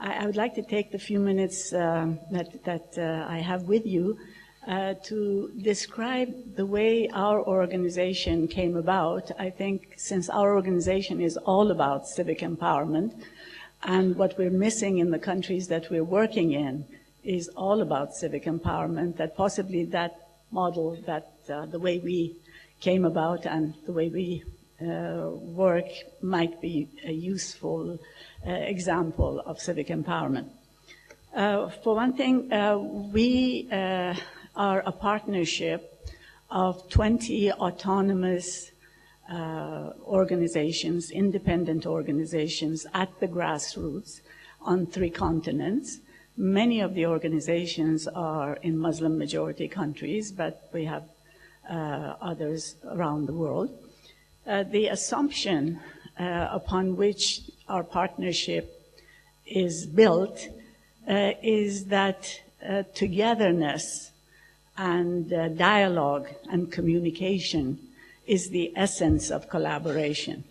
I would like to take the few minutes that I have with you to describe the way our organization came about. I think since our organization is all about civic empowerment, and what we're missing in the countries that we're working in is all about civic empowerment, that possibly that model, that the way we came about and the way we work might be a useful example of civic empowerment. For one thing, we are a partnership of 20 autonomous organizations, independent organizations at the grassroots on 3 continents. Many of the organizations are in Muslim majority countries, but we have others around the world. The assumption upon which our partnership is built is that togetherness and dialogue and communication is the essence of collaboration.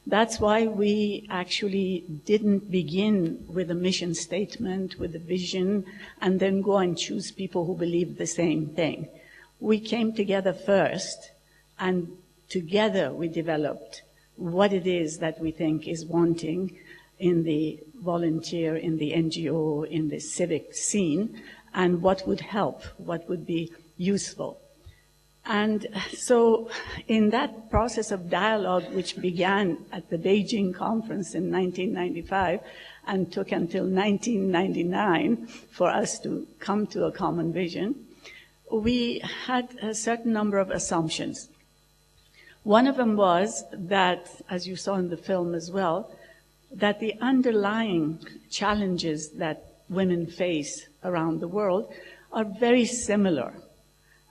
That's why we actually didn't begin with a mission statement, with a vision, and then go and choose people who believe the same thing. We came together first, and together we developed what it is that we think is wanting in the volunteer, in the NGO, in the civic scene, and what would help, what would be useful. And so in that process of dialogue, which began at the Beijing conference in 1995 and took until 1999 for us to come to a common vision, we had a certain number of assumptions. One of them was that, as you saw in the film as well, that the underlying challenges that women face around the world are very similar,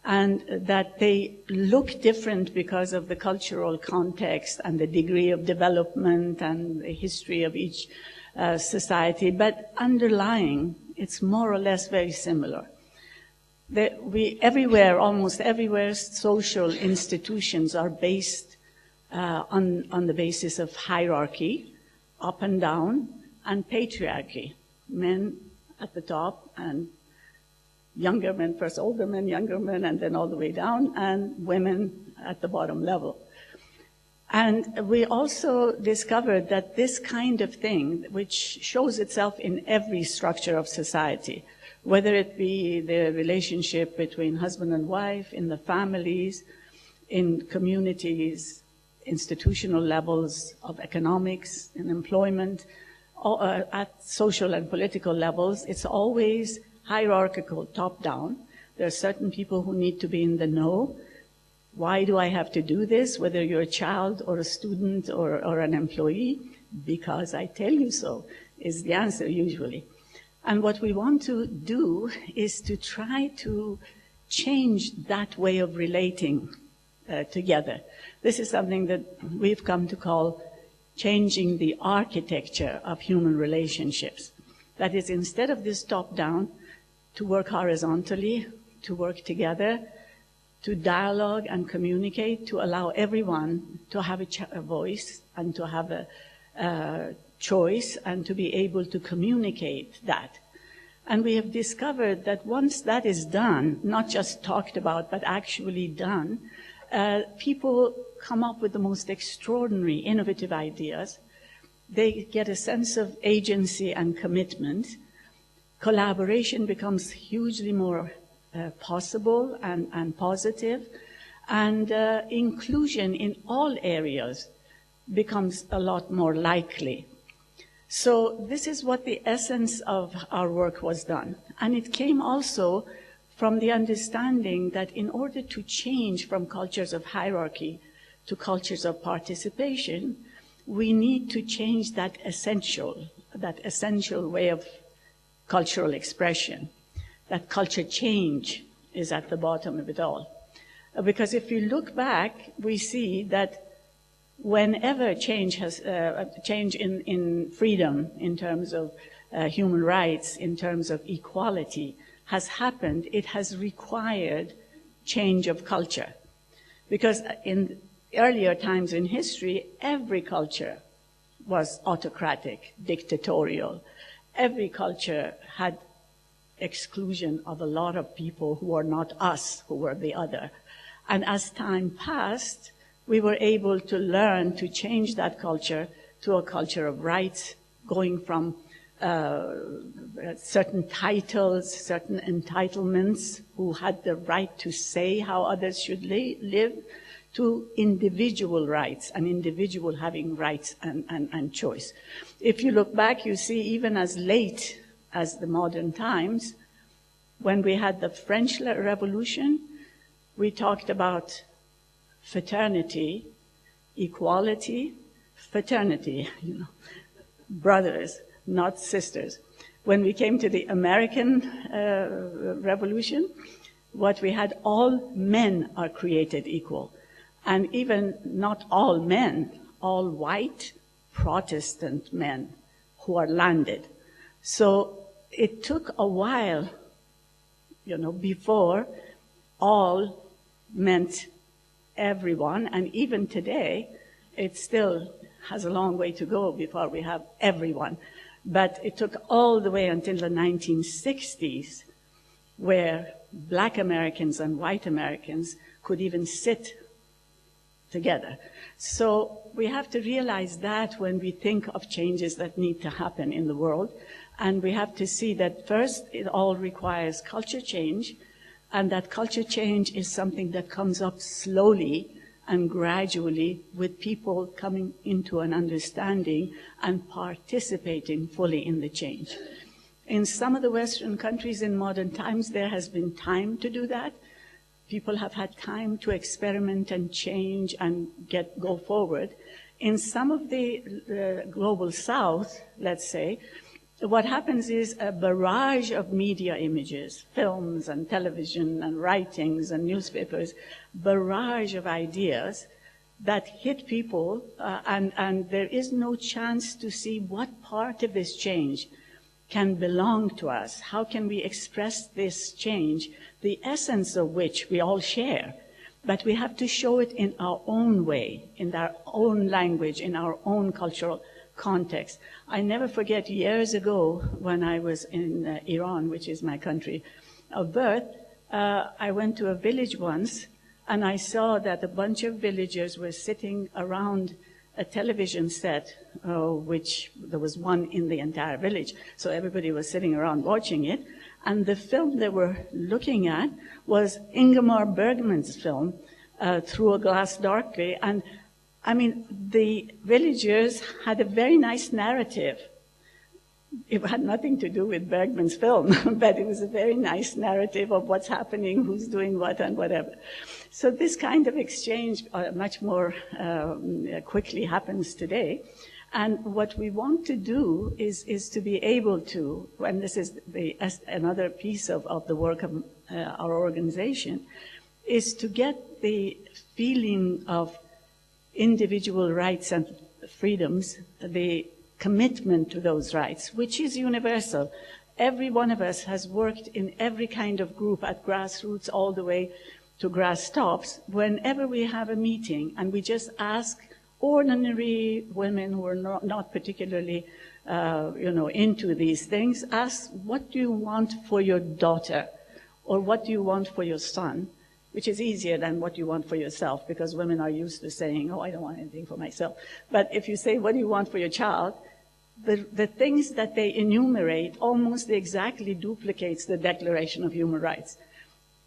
and that they look different because of the cultural context and the degree of development and the history of each society, but underlying, it's more or less very similar. Everywhere, almost everywhere, social institutions are based on the basis of hierarchy, up and down, and patriarchy. Men at the top and younger men, first older men, younger men, and then all the way down, and women at the bottom level. And we also discovered that this kind of thing, which shows itself in every structure of society, whether it be the relationship between husband and wife, in the families, in communities, institutional levels of economics and employment, at social and political levels, it's always hierarchical, top-down. There are certain people who need to be in the know. Why do I have to do this, whether you're a child or a student or an employee? Because I tell you so, is the answer usually. And what we want to do is to try to change that way of relating together. This is something that we've come to call changing the architecture of human relationships. That is, instead of this top-down, to work horizontally, to work together, to dialogue and communicate, to allow everyone to have a voice and to have a choice and to be able to communicate that. And we have discovered that once that is done, not just talked about, but actually done, people come up with the most extraordinary, innovative ideas. They get a sense of agency and commitment. Collaboration becomes hugely more possible and positive, and inclusion in all areas becomes a lot more likely. So this is what the essence of our work was done. And it came also from the understanding that in order to change from cultures of hierarchy to cultures of participation, we need to change that essential way of cultural expression. That culture change is at the bottom of it all. Because if you look back, we see that whenever change has change in freedom, in terms of human rights, in terms of equality, has happened, it has required change of culture. Because in earlier times in history, every culture was autocratic, dictatorial, every culture had exclusion of a lot of people who are not us, who were the other. And as time passed, we were able to learn to change that culture to a culture of rights, going from certain titles, certain entitlements, who had the right to say how others should live, to individual rights, an individual having rights and choice. If you look back, you see even as late as the modern times, when we had the French Revolution, we talked about fraternity, equality, fraternity, brothers, not sisters. When we came to the American Revolution, what we had, all men are created equal. And even not all men, all white Protestant men who are landed. So it took a while, before all meant everyone, and even today, it still has a long way to go before we have everyone. But it took all the way until the 1960s, where Black Americans and white Americans could even sit together. So we have to realize that when we think of changes that need to happen in the world, and we have to see that first it all requires culture change, and that culture change is something that comes up slowly and gradually with people coming into an understanding and participating fully in the change. In some of the Western countries in modern times, there has been time to do that. People have had time to experiment and change and go forward. In some of the global South, let's say, what happens is a barrage of media images, films and television and writings and newspapers, barrage of ideas that hit people, and there is no chance to see what part of this change can belong to us. How can we express this change, the essence of which we all share? But we have to show it in our own way, in our own language, in our own cultural context. I never forget years ago when I was in Iran, which is my country of birth, I went to a village once, and I saw that a bunch of villagers were sitting around a television set, which there was one in the entire village. So everybody was sitting around watching it. And the film they were looking at was Ingmar Bergman's film, Through a Glass Darkly. And I mean, the villagers had a very nice narrative. It had nothing to do with Bergman's film, but it was a very nice narrative of what's happening, who's doing what, and whatever. So this kind of exchange much more quickly happens today. And what we want to do is to be able to, and this is another piece of the work of our organization, is to get the feeling of individual rights and freedoms, the commitment to those rights, which is universal. Every one of us has worked in every kind of group, at grassroots all the way to grass tops. Whenever we have a meeting and we just ask ordinary women who are not particularly into these things, ask, what do you want for your daughter? Or what do you want for your son? Which is easier than what you want for yourself, because women are used to saying, oh, I don't want anything for myself. But if you say, what do you want for your child? The things that they enumerate almost exactly duplicates the Declaration of Human Rights.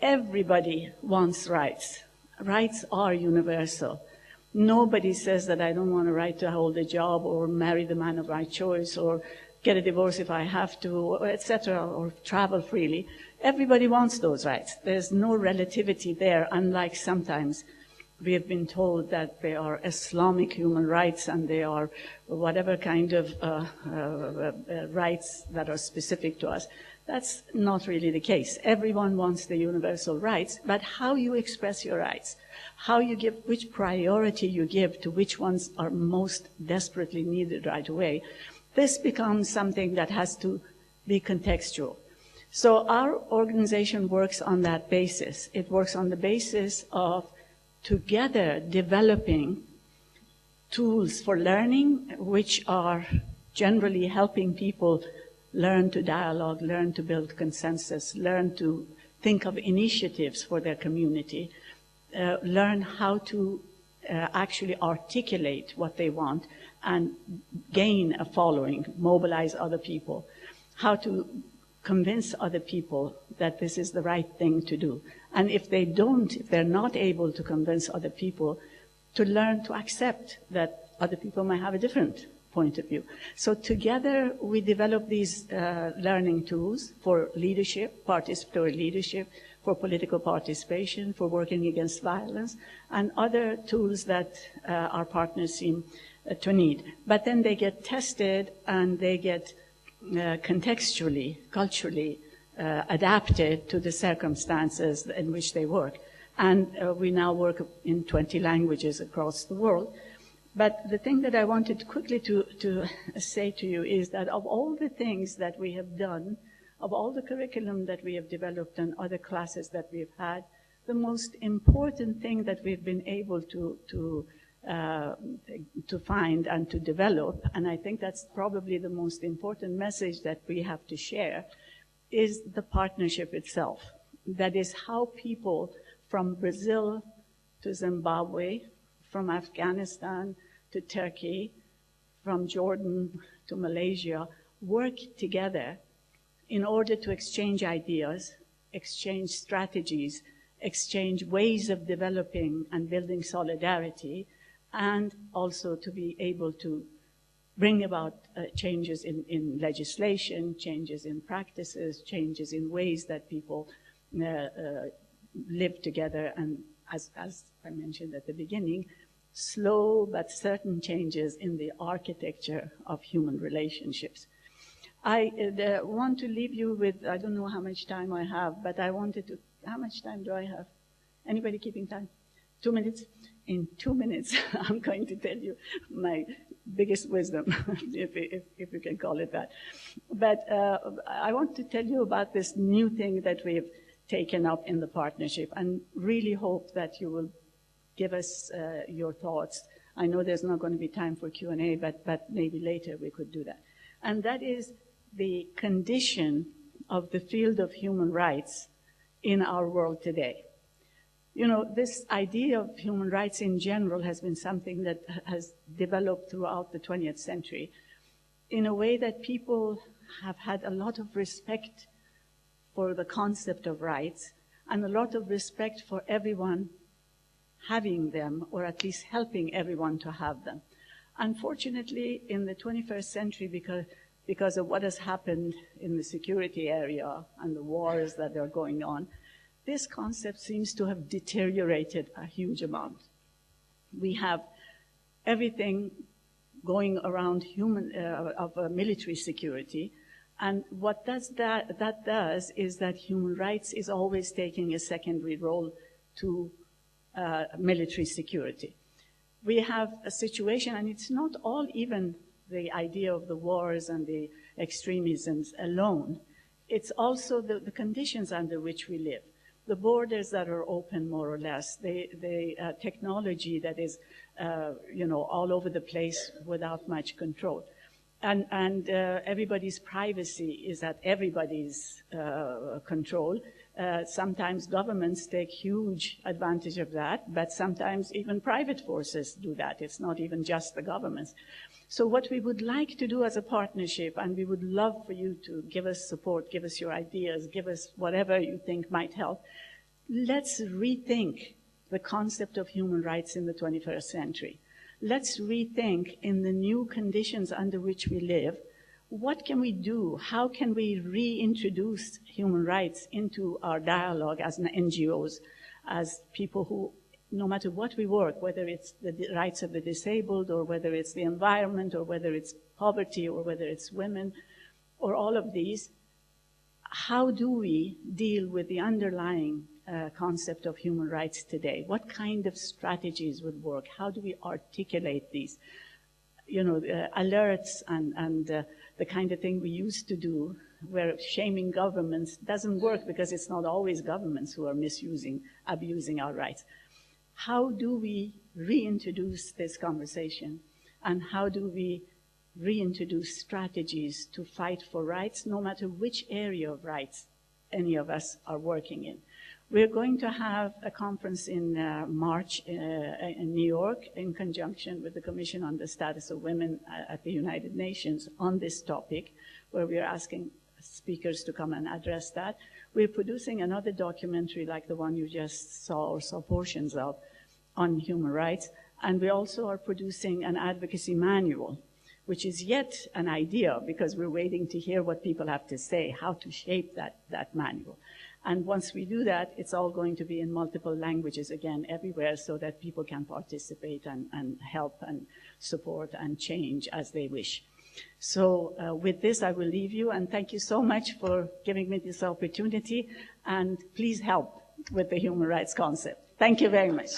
Everybody wants rights. Rights are universal. Nobody says that I don't want a right to hold a job or marry the man of my choice or get a divorce if I have to, etc., or travel freely. Everybody wants those rights. There's no relativity there, unlike sometimes we have been told that they are Islamic human rights and they are whatever kind of rights that are specific to us. That's not really the case. Everyone wants the universal rights, but how you express your rights, how you give, which priority you give to which ones are most desperately needed right away, this becomes something that has to be contextual. So our organization works on that basis. It works on the basis of together developing tools for learning, which are generally helping people learn to dialogue, learn to build consensus, learn to think of initiatives for their community, learn how to actually articulate what they want and gain a following, mobilize other people, how to convince other people that this is the right thing to do. And if they're not able to convince other people, to learn to accept that other people might have a different point of view. So together we develop these learning tools for leadership, participatory leadership, for political participation, for working against violence, and other tools that our partners seem to need. But then they get tested and they get contextually, culturally adapted to the circumstances in which they work. And we now work in 20 languages across the world. But the thing that I wanted quickly to say to you is that of all the things that we have done, of all the curriculum that we have developed and other classes that we've had, the most important thing that we've been able to find and to develop, and I think that's probably the most important message that we have to share, is the partnership itself. That is how people from Brazil to Zimbabwe, from Afghanistan to Turkey, from Jordan to Malaysia, work together in order to exchange ideas, exchange strategies, exchange ways of developing and building solidarity, and also to be able to bring about changes in legislation, changes in practices, changes in ways that people live together, and as I mentioned at the beginning, slow but certain changes in the architecture of human relationships. I want to leave you with, I don't know how much time I have, but I wanted to, how much time do I have? Anybody keeping time? 2 minutes? In 2 minutes, I'm going to tell you my biggest wisdom, if you can call it that. But I want to tell you about this new thing that we've taken up in the partnership, and really hope that you will give us your thoughts. I know there's not going to be time for Q&A, but maybe later we could do that. And that is the condition of the field of human rights in our world today. You know, this idea of human rights in general has been something that has developed throughout the 20th century in a way that people have had a lot of respect for the concept of rights and a lot of respect for everyone having them, or at least helping everyone to have them. Unfortunately, in the 21st century, because of what has happened in the security area and the wars that are going on, this concept seems to have deteriorated a huge amount. We have everything going around military security, and what that does is that human rights is always taking a secondary role to military security. We have a situation, and it's not all even the idea of the wars and the extremisms alone. It's also the conditions under which we live. The borders that are open, more or less, the technology that is, all over the place without much control. And everybody's privacy is at everybody's control. Sometimes governments take huge advantage of that, but sometimes even private forces do that. It's not even just the governments. So what we would like to do as a partnership, and we would love for you to give us support, give us your ideas, give us whatever you think might help, let's rethink the concept of human rights in the 21st century. Let's rethink, in the new conditions under which we live, what can we do? How can we reintroduce human rights into our dialogue as NGOs, as people who, no matter what we work, whether it's the rights of the disabled, or whether it's the environment, or whether it's poverty, or whether it's women, or all of these, how do we deal with the underlying concept of human rights today? What kind of strategies would work? How do we articulate these? Alerts and the kind of thing we used to do, where shaming governments doesn't work because it's not always governments who are abusing our rights. How do we reintroduce this conversation, and how do we reintroduce strategies to fight for rights, no matter which area of rights any of us are working in. We're going to have a conference in March in New York in conjunction with the Commission on the Status of Women at the United Nations on this topic, where we're asking speakers to come and address that. We're producing another documentary like the one you just saw or saw portions of on human rights, and we also are producing an advocacy manual, which is yet an idea because we're waiting to hear what people have to say, how to shape that manual. And once we do that, it's all going to be in multiple languages again everywhere so that people can participate and help and support and change as they wish. So with this, I will leave you, and thank you so much for giving me this opportunity, and please help with the human rights concept. Thank you very much.